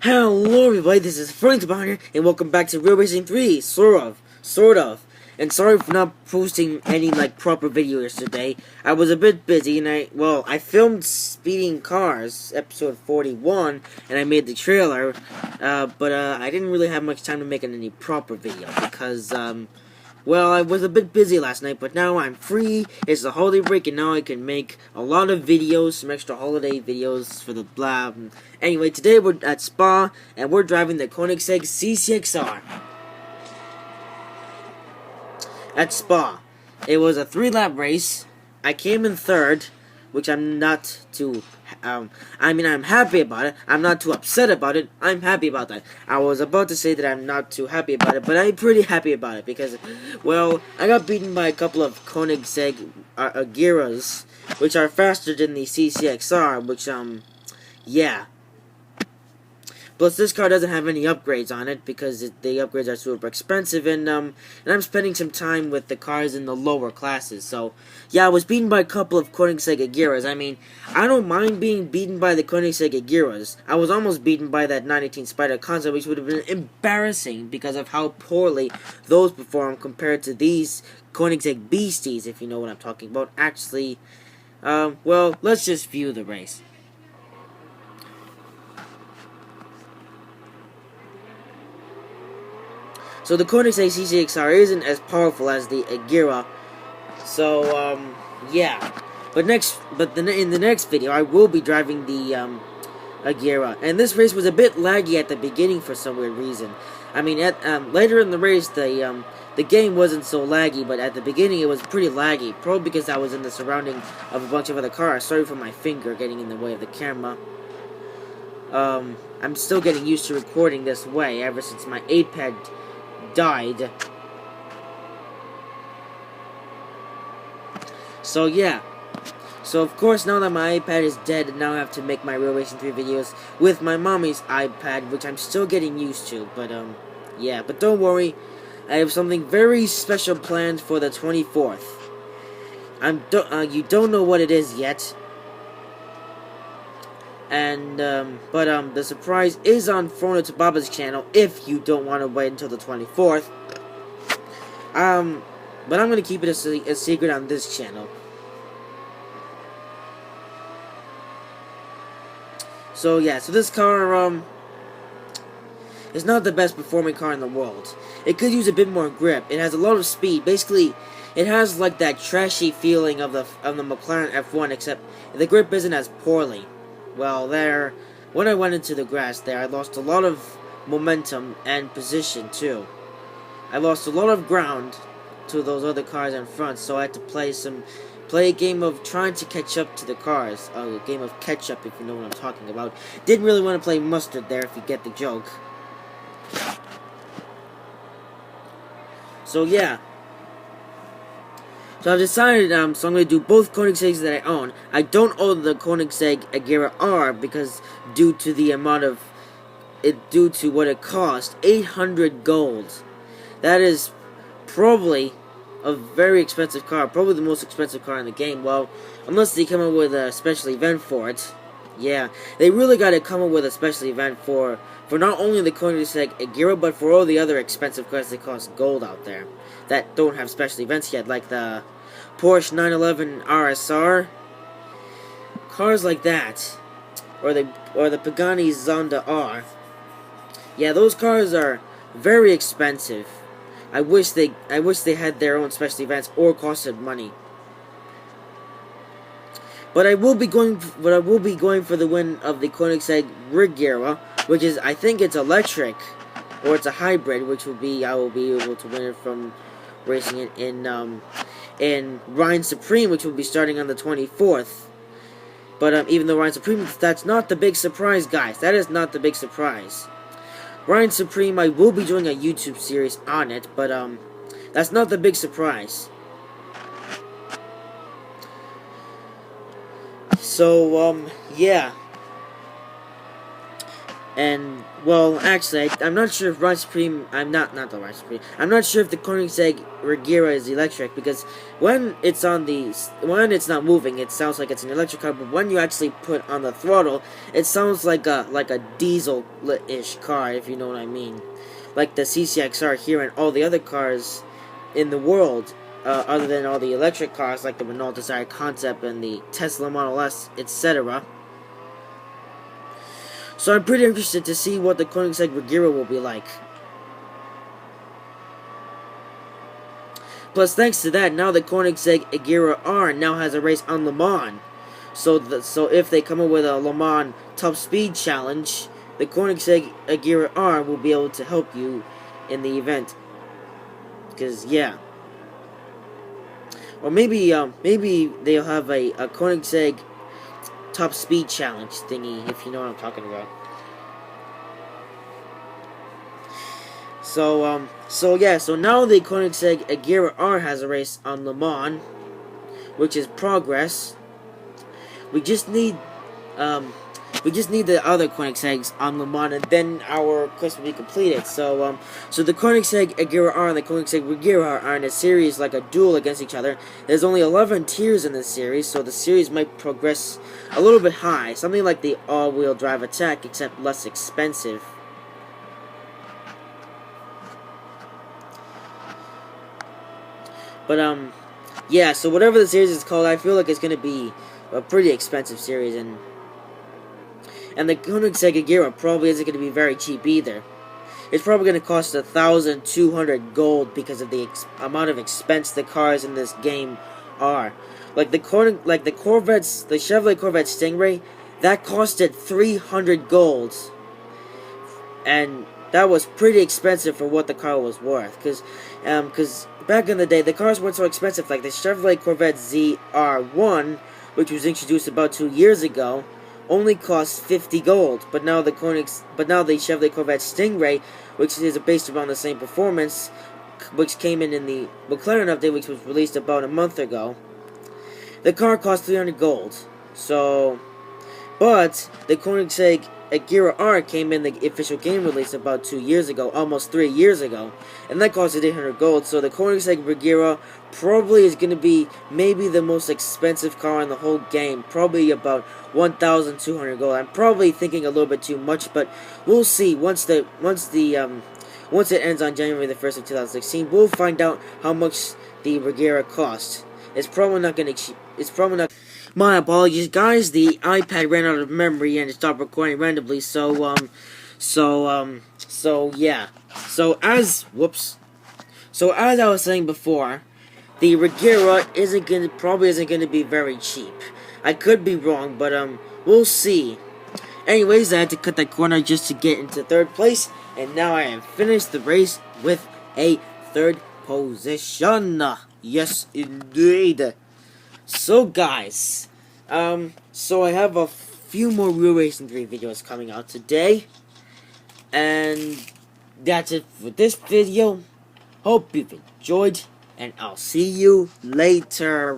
Hello everybody, this is Francorchamps here, and welcome back to Real Racing 3, sort of. And sorry for not posting any, proper video yesterday. I was a bit busy, and I filmed Speeding Cars, episode 41, and I made the trailer, but I didn't really have much time to make any proper video, because, I was a bit busy last night, but now I'm free. It's the holiday break, and now I can make a lot of videos, some extra holiday videos for the blah. Anyway, today we're at Spa, and we're driving the Koenigsegg CCXR. At Spa. It was a 3-lap race. I came in third, which I'm not too... I'm happy about it. I'm not too upset about it. I'm happy about that. I was about to say that I'm not too happy about it, but I'm pretty happy about it because, I got beaten by a couple of Koenigsegg Agiras, which are faster than the CCXR, which, yeah. Plus, this car doesn't have any upgrades on it because the upgrades are super expensive, and I'm spending some time with the cars in the lower classes. So, yeah, I was beaten by a couple of Koenigsegg Agiras. I don't mind being beaten by the Koenigsegg Agiras. I was almost beaten by that 918 Spider Concept, which would have been embarrassing because of how poorly those perform compared to these Koenigsegg Beasties, if you know what I'm talking about. Actually, let's just view the race. So the Koenigsegg CCXR isn't as powerful as the Agira. So yeah. But in the next video, I will be driving the Agira, and this race was a bit laggy at the beginning for some weird reason. Later in the race, the game wasn't so laggy, but at the beginning it was pretty laggy. Probably because I was in the surrounding of a bunch of other cars. Sorry for my finger getting in the way of the camera. I'm still getting used to recording this way ever since my iPad died. So yeah. So of course, now that my iPad is dead, now I have to make my Real Racing 3 videos with my mommy's iPad, which I'm still getting used to. But yeah. But don't worry, I have something very special planned for the 24th. You don't know what it is yet. And, the surprise is on Frono to Baba's channel if you don't want to wait until the 24th. But I'm going to keep it a secret on this channel. So, yeah, so this car, is not the best performing car in the world. It could use a bit more grip. It has a lot of speed. Basically, it has, that trashy feeling of the McLaren F1, except the grip isn't as poorly. Well, when I went into the grass there, I lost a lot of momentum and position, too. I lost a lot of ground to those other cars in front, so I had to play a game of trying to catch up to the cars. A game of catch-up, if you know what I'm talking about. Didn't really want to play mustard there, if you get the joke. So, yeah. So I've decided, so I'm going to do both Koenigsegg's that I own. I don't own the Koenigsegg Agira R because due to what it cost, 800 gold. That is probably a very expensive car, probably the most expensive car in the game. Well, unless they come up with a special event for it. Yeah, they really got to come up with a special event for not only the Koenigsegg Agira, but for all the other expensive cars that cost gold out there that don't have special events yet, like the Porsche 911 RSR, cars like that, or the Pagani Zonda R. Yeah, those cars are very expensive. I wish they had their own special events or costed money. But I will be going for the win of the Koenigsegg Agira, which is, I think it's electric, or it's a hybrid, which will be, I will be able to win it from racing it in Rhine Supreme, which will be starting on the 24th. But even though Rhine Supreme, that's not the big surprise, guys. That is not the big surprise. Rhine Supreme, I will be doing a YouTube series on it, but that's not the big surprise. So, yeah. And, well, actually, I'm not sure if Rice Supreme, I'm not the Rice Supreme, I'm not sure if the Koenigsegg Regera is electric, because when it's not moving, it sounds like it's an electric car, but when you actually put on the throttle, it sounds like a diesel-ish car, if you know what I mean. Like the CCXR here and all the other cars in the world, other than all the electric cars, like the Renault Desire Concept and the Tesla Model S, etc. So I'm pretty interested to see what the Koenigsegg Regera will be like. Plus, thanks to that, now the Koenigsegg Regera R now has a race on Le Mans. So if they come up with a Le Mans Top Speed Challenge, the Koenigsegg Regera R will be able to help you in the event. Because, yeah. Or maybe they'll have a Koenigsegg Top Speed Challenge thingy, if you know what I'm talking about. So now the Koenigsegg Regera R has a race on Le Mans, which is progress. We just need the other Koenigsegg's on Le Mans, and then our quest will be completed. So the Koenigsegg Regera R and the Koenigsegg Regera are in a series like a duel against each other. There's only 11 tiers in this series, so the series might progress a little bit high, something like the all-wheel drive attack, except less expensive. But yeah. So whatever the series is called, I feel like it's gonna be a pretty expensive series, and the Koenigsegg Regera probably isn't going to be very cheap either. It's probably going to cost 1,200 gold because of the amount of expense the cars in this game are. Like the Chevrolet Corvette Stingray, that costed 300 gold, and that was pretty expensive for what the car was worth. Because back in the day, the cars weren't so expensive. Like the Chevrolet Corvette ZR1, which was introduced about 2 years ago, only costs 50 gold, but now the Chevrolet Corvette Stingray, which is based around the same performance, which came in the McLaren update, which was released about a month ago, the car costs 300 gold. So, but the Koenigsegg Regera R came in the official game release about 2 years ago, almost 3 years ago, and that costed 800 gold. So the Koenigsegg Regera probably is going to be maybe the most expensive car in the whole game, probably about 1,200 gold. I'm probably thinking a little bit too much, but we'll see once it ends on January the 1st of 2016. We'll find out how much the Regera costs. It's probably not going to. My apologies, guys. The iPad ran out of memory and it stopped recording randomly. So yeah. So as I was saying before, the Regera probably isn't gonna be very cheap. I could be wrong, but we'll see. Anyways, I had to cut that corner just to get into third place, and now I have finished the race with a third position. Yes, indeed. So guys, so I have a few more Real Racing 3 videos coming out today, and that's it for this video. Hope you've enjoyed, and I'll see you later.